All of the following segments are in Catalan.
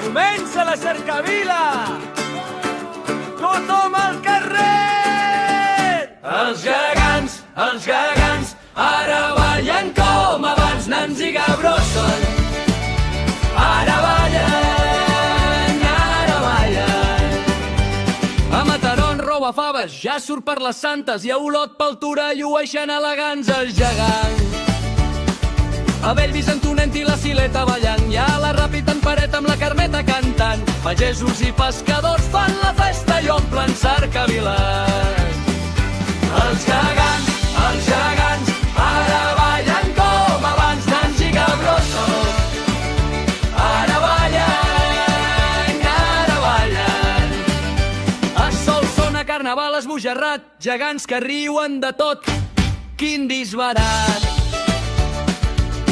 Comença la cercavila! Tothom al carrer! Els gegants, ara ballen com abans, nans i cabrós són. Ara ballen. A Mataró en roba faves, ja surt per les Santes, i a Olot pel Tura llueixen elegants els gegants. A Bellvis en Tonent i la Sileta ballant, i a la Ràpid en Paret amb la Carmeta cantant. Pagesos i pescadors fan la festa i omplen cercaviles. Els gegants, ara ballen com abans, nans i cabrossos. Ara ballen. A Solsona, Carnaval, esbojarrat, gegants que riuen de tot, quin disbarat.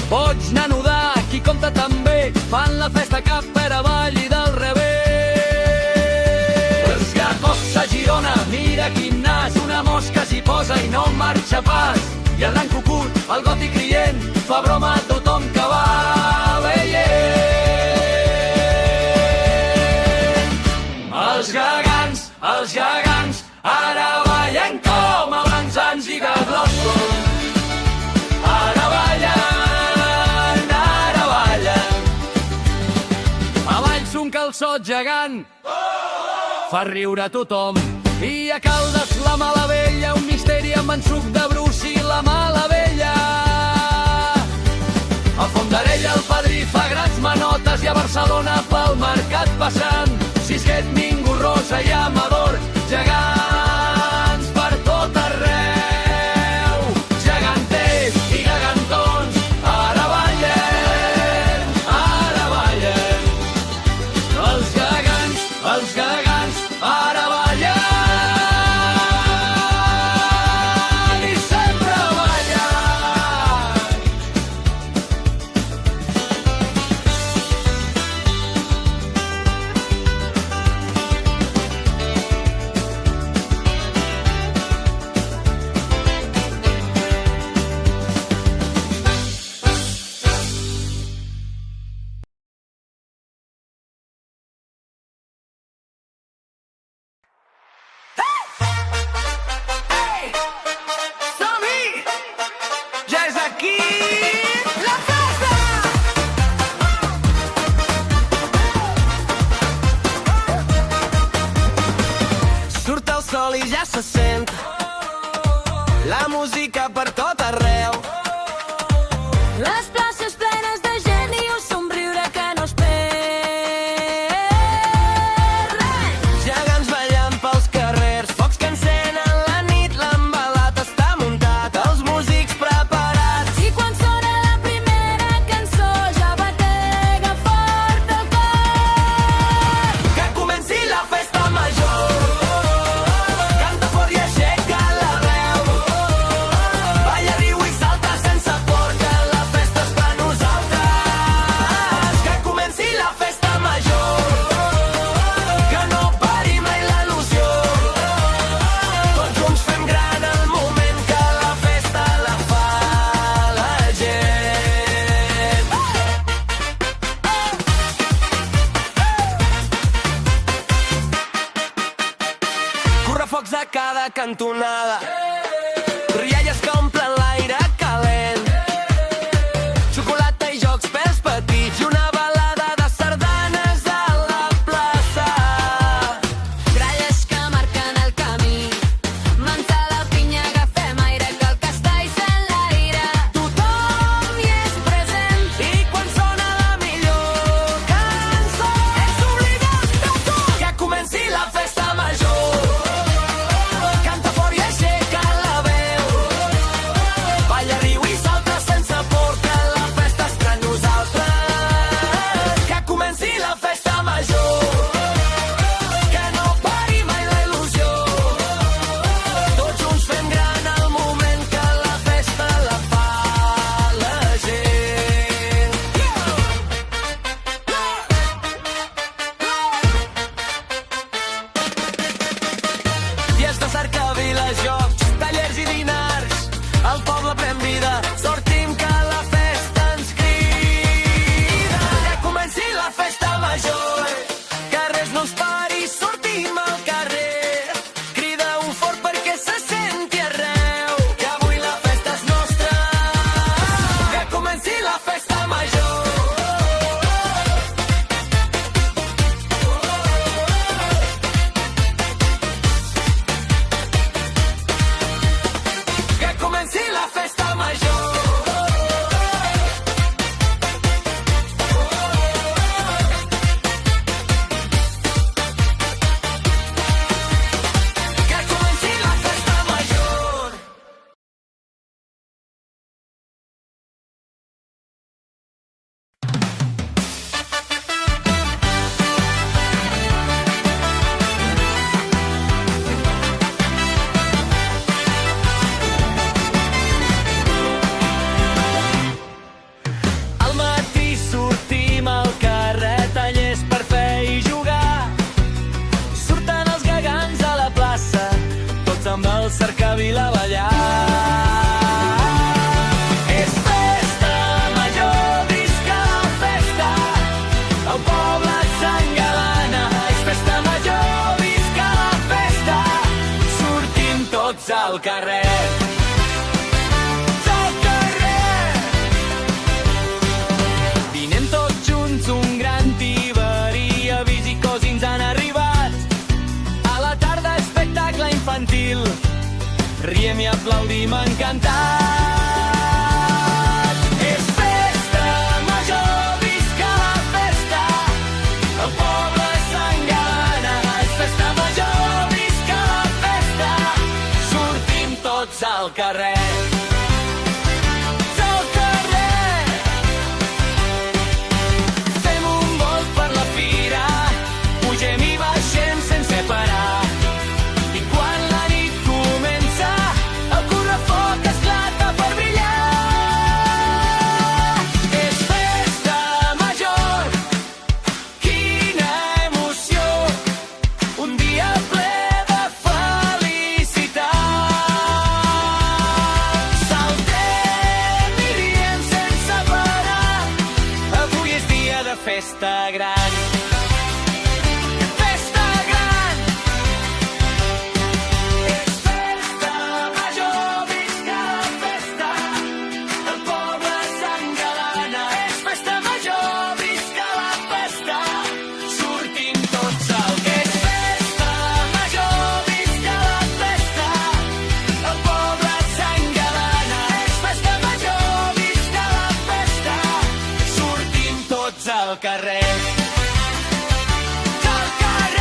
Boig, nanudà, qui compta també, fan la festa cap per avall i del revés. Els gagots a Girona, mira quin nas, una mosca s'hi posa i no marxa pas. I el gran cucut, el gòtic rient, fa broma a tothom que va veient. Els gegants, ara ballen com abans, ans i gaglossos. Ara ballen. Un calçot gegant fa riure a tothom. I a Caldes la mala vella, un misteri amb en suc de bruci, la mala vella. A Fondarella el padrí fa grans manotes, i a Barcelona pel mercat passant. Sisquet, Mingo, Rosa i Amador, gegants per tot arreu. Geganters i gegantons, ara ballen. Els gegants, ara ballen i sempre ballen. I ja se sent la música per tot arreu. Les places plenes de gent i un somriure que no es perd. Gegants ballant pels carrers, focs que encenen la nit, l'embalat està muntat, els músics preparats. I quan sona la primera cançó ja batega fort el cor. Que comenci la festa major. Focs a cada cantonada, rialles que omplen l'aire calent, xocolata i jocs pels petits i una balada de sardanes a la plaça. Gralles que marquen el camí, manta la pinya, agafem aire, que el castell sent l'aire. Tothom hi és present i quan sona la millor cançó és obligat de tot. Que comenci la festa major. Canta fort i aixeca al carrer. Al carrer. Vinem tots junts un gran tiberi, avis i cosins han arribat. A la tarda espectacle infantil, riem i aplaudim encantats. És festa major, visca la festa, el poble s'engalana. És festa major, visca la festa, sortim tots al carrer. Al carrer. Fem un volt per la fira, pugem i baixem sense parar. I quan la nit comença, el correfoc esclata per brillar. És festa major, quina emoció, un dia ple de felicitat. Saltem i riem sense parar, avui és dia de festa gran. Festa gran. És festa major, visca la festa, el poble s'engalana. És festa major, visca la festa, sortim tots al carrer. És festa major, visca la festa, el poble s'engalana. És festa major, visca la festa, sortim tots al carrer. Al carrer.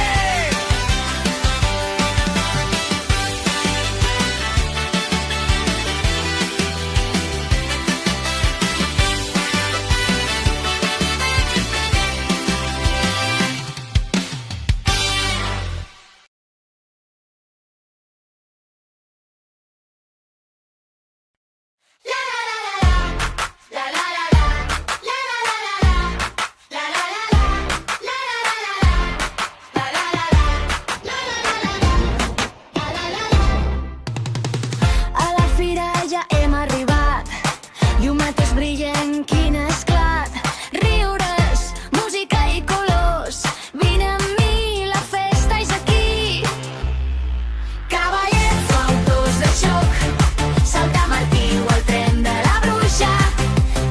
A la fira ja hem arribat, llumetes brillen, quin esclat, riures, música i colors, vine amb mi, la festa és aquí. Cavallets o autos de xoc, saltar Martí o el tren de la bruixa,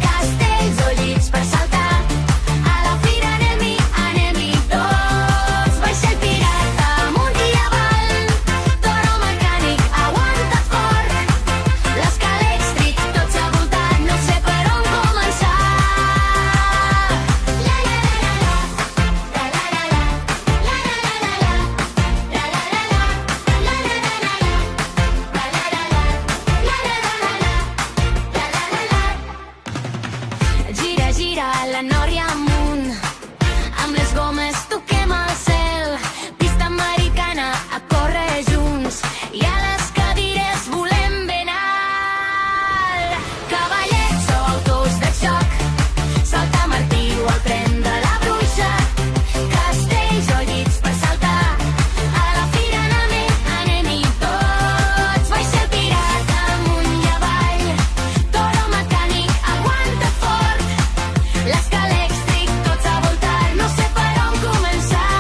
castells o llits per saltar, a la fira anem-hi tots, vaixell pirata amunt i avall, toro mecànic aguanta fort, l'escalèxtric tots al voltant, no sé per on començar. La la la la la, la la la la, la la la la, la la la la, la la la la, la la la la, la la la la. Gira, gira, la nòria amunt, amb les gomes toquem el cel, pista americana a córrer junts, i a les cadires volem ben alt. Cavallets o autos de xoc, saltar Martí o el tren de la bruixa, castells o llits per saltar, a la fira anem-hi tots, vaixell pirata amunt i avall, toro mecànic aguanta fort, l'escalèxtric tots al voltant, no sé per on començar.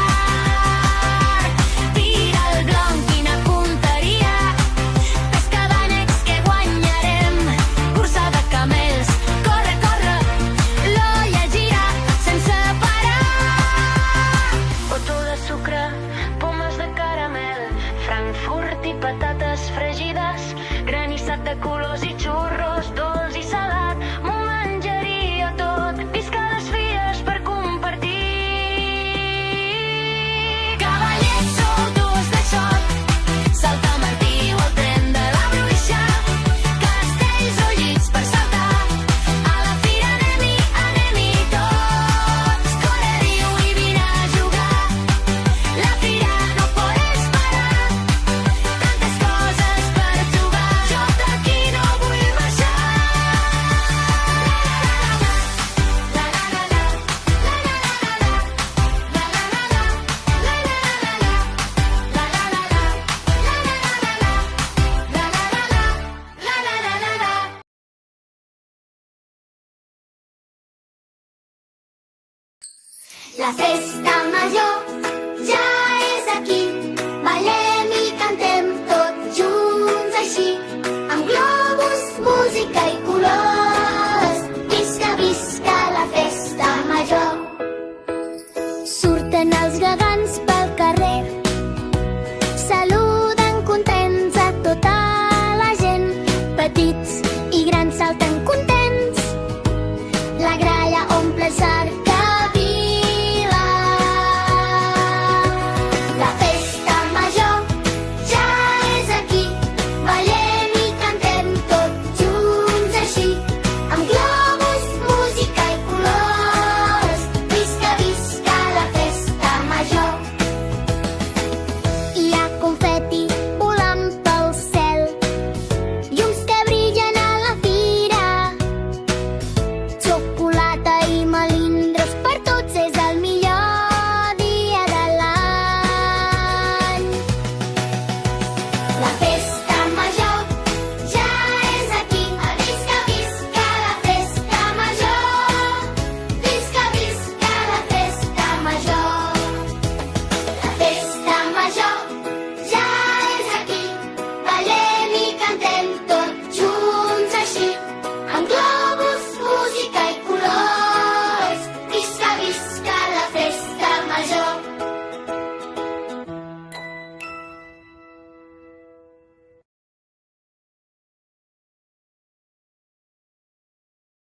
Tira el blanc, quina punteria, pesca d'ànecs que guanyarem, cursa de camells, corre, corre, l'olla gira sense parar. Botó de sucre, pomes de caramel, Frankfurt i patates fregides, granissat de colors i xurros, dolç i salat, m'ho menjaria tot, visca les fires per compartir. Cavallets o autos de xoc, saltar Martí o el tren de la bruixa, castells o llits per saltar, a la fira anem-hi tots, corre, riu i vine a jugar, la fira no pot esperar, tantes coses per trobar, jo d'aquí no vull marxar. La la la la, la la la la, la la la la, la la la la, la la la la, la la la la, la la la la, la la la la. La festa major ja és aquí, ballem i cantem tots junts així. color.